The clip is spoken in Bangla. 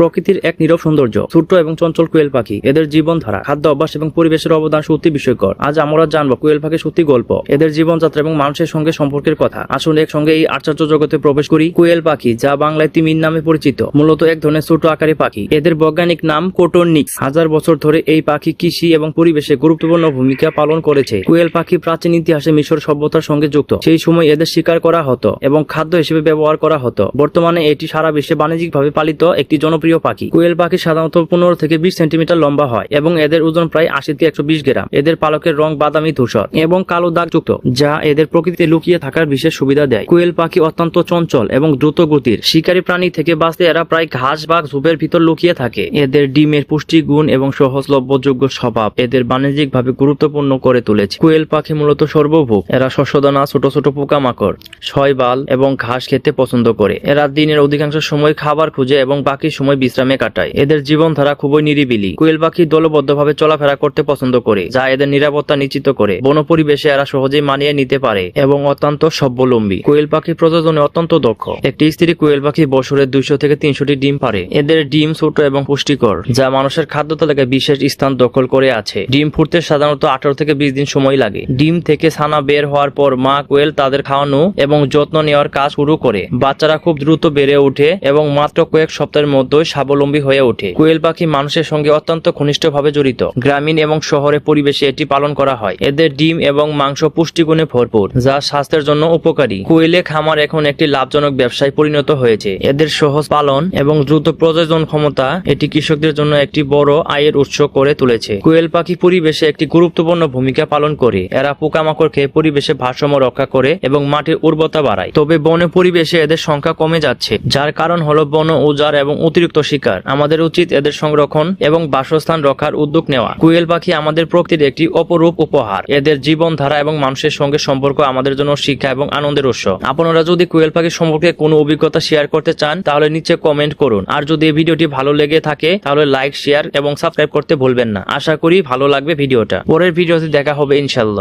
প্রকৃতির এক নীরব সৌন্দর্য। ছোট্ট এবং চঞ্চল কোয়েল পাখি, এদের জীবনধারা, খাদ্য অভ্যাস এবং পরিবেশের অবদান সত্যি বিস্ময়কর। আজ আমরা জানবো কোয়েল পাখির সত্যি গল্প, এদের জীবনযাত্রা এবং মানুষের সঙ্গে সম্পর্কের কথা। আসুন একসঙ্গে এই আশ্চর্য জগতে প্রবেশ করি। কোয়েল পাখি, যা বাংলায় তিমির নামে পরিচিত, মূলত এক ধরনের ছোট আকারের পাখি। এদের বৈজ্ঞানিক নাম কোটরনিক্স। হাজার বছর ধরে এই পাখি কৃষি এবং পরিবেশে গুরুত্বপূর্ণ ভূমিকা পালন করেছে। কোয়েল পাখি প্রাচীন ইতিহাসে মিশর সভ্যতার সঙ্গে যুক্ত। সেই সময় এদের শিকার করা হতো এবং খাদ্য হিসেবে ব্যবহার করা হতো। বর্তমানে এটি সারা বিশ্বে বাণিজ্যিকভাবে পালিত একটি জনপ্রিয় পাখি। কোয়েল পাখি সাধারণত 15 থেকে 20 সেন্টিমিটার লম্বা হয় এবং এদের ওজন প্রায় 80 থেকে 120 গ্রাম। এদের পালকের রং বাদামি ধূসর এবং কালো দাগযুক্ত, যা এদের প্রকৃতিতে লুকিয়ে থাকার বিশেষ সুবিধা দেয়। কোয়েল পাখি অত্যন্ত চঞ্চল এবং দ্রুত গতির। শিকারী প্রাণী থেকে বাঁচতে এরা প্রায় ঘাস বা ঝোপের ভিতর লুকিয়ে থাকে। এদের ডিমের পুষ্টিগুণ এবং সহজলভ্যযোগ্য স্বভাব এদের বাণিজ্যিকভাবে গুরুত্বপূর্ণ করে তুলেছে। কোয়েল পাখি মূলত সর্বভোগ। এরা শস্যদানা, ছোট ছোট পোকামাকড়, শৈবাল এবং ঘাস খেতে পছন্দ করে। এরা দিনের অধিকাংশ সময় খাবার খুঁজে এবং বাকি সময় বিশ্রামে কাটায়। এদের জীবনধারা খুবই নিরিবিলি। কোয়েল পাখি দলবদ্ধভাবে চলাফেরা করতে পছন্দ করে, যা এদের নিরাপত্তা নিশ্চিত করে। বন পরিবেশে এরা সহজেই মানিয়ে নিতে পারে এবং অত্যন্ত স্বাবলম্বী। কোয়েল পাখি প্রজননে অত্যন্ত দক্ষ। একটি স্ত্রী কোয়েল পাখি বছরে 200 থেকে 300টি ডিম পারে। এদের ডিম ছোট এবং পুষ্টিকর, যা মানুষের খাদ্য তালিকায় বিশেষ স্থান দখল করে আছে। ডিম ফুটতে সাধারণত 18 থেকে 20 দিন সময় লাগে। ডিম থেকে ছানা বের হওয়ার পর মা কোয়েল তাদের খাওয়ানো এবং যত্ন নেওয়ার কাজ শুরু করে। বাচ্চারা খুব দ্রুত বেড়ে ওঠে এবং মাত্র কয়েক সপ্তাহের মধ্যেই স্বাবলম্বী হয়ে ওঠে। কোয়েল পাখি মানুষের সঙ্গে অত্যন্ত ঘনিষ্ঠভাবে জড়িত। গ্রামীণ এবং শহরে পরিবেশে এটি পালন করা হয়। এদের ডিম এবং মাংস পুষ্টিগুণে ভরপুর, যা স্বাস্থ্যের জন্য উপকারী। কোয়েলে খামার এখন একটি লাভজনক ব্যবসায় পরিণত হয়েছে। এদের সহজ পালন এবং দ্রুত প্রজনন ক্ষমতা এটি কৃষকদের জন্য একটি বড় আয়ের উৎস করে তুলেছে। কোয়েল পাখি পরিবেশে একটি গুরুত্বপূর্ণ ভূমিকা পালন করে। এরা পোকামাকড় খেয়ে পরিবেশে ভারসাম্য রক্ষা করে এবং মাটির উর্বরতা বাড়ায়। তবে বনে পরিবেশে এদের সংখ্যা কমে যাচ্ছে, যার কারণ হলো বন উজাড় এবং অতিরিক্ত শিকার। আমাদের উচিত এদের সংরক্ষণ এবং বাসস্থান রক্ষার উদ্যোগ নেওয়া। কোয়েল পাখি আমাদের প্রকৃতির একটি অপরূপ উপহার। এদের জীবনধারা এবং মানুষের সঙ্গে সম্পর্ক আমাদের জন্য শিক্ষা এবং আনন্দের উৎস। আপনারা যদি কোয়েল পাখি সম্পর্কে কোনো অভিজ্ঞতা শেয়ার করতে চান, তাহলে নিচে কমেন্ট করুন। আর যদি এই ভিডিওটি ভালো লেগে থাকে, তাহলে লাইক, শেয়ার এবং সাবস্ক্রাইব করতে ভুলবেন না। আশা করি ভালো লাগবে ভিডিওটা। পরের ভিডিওতে দেখা হবে ইনশাআল্লাহ।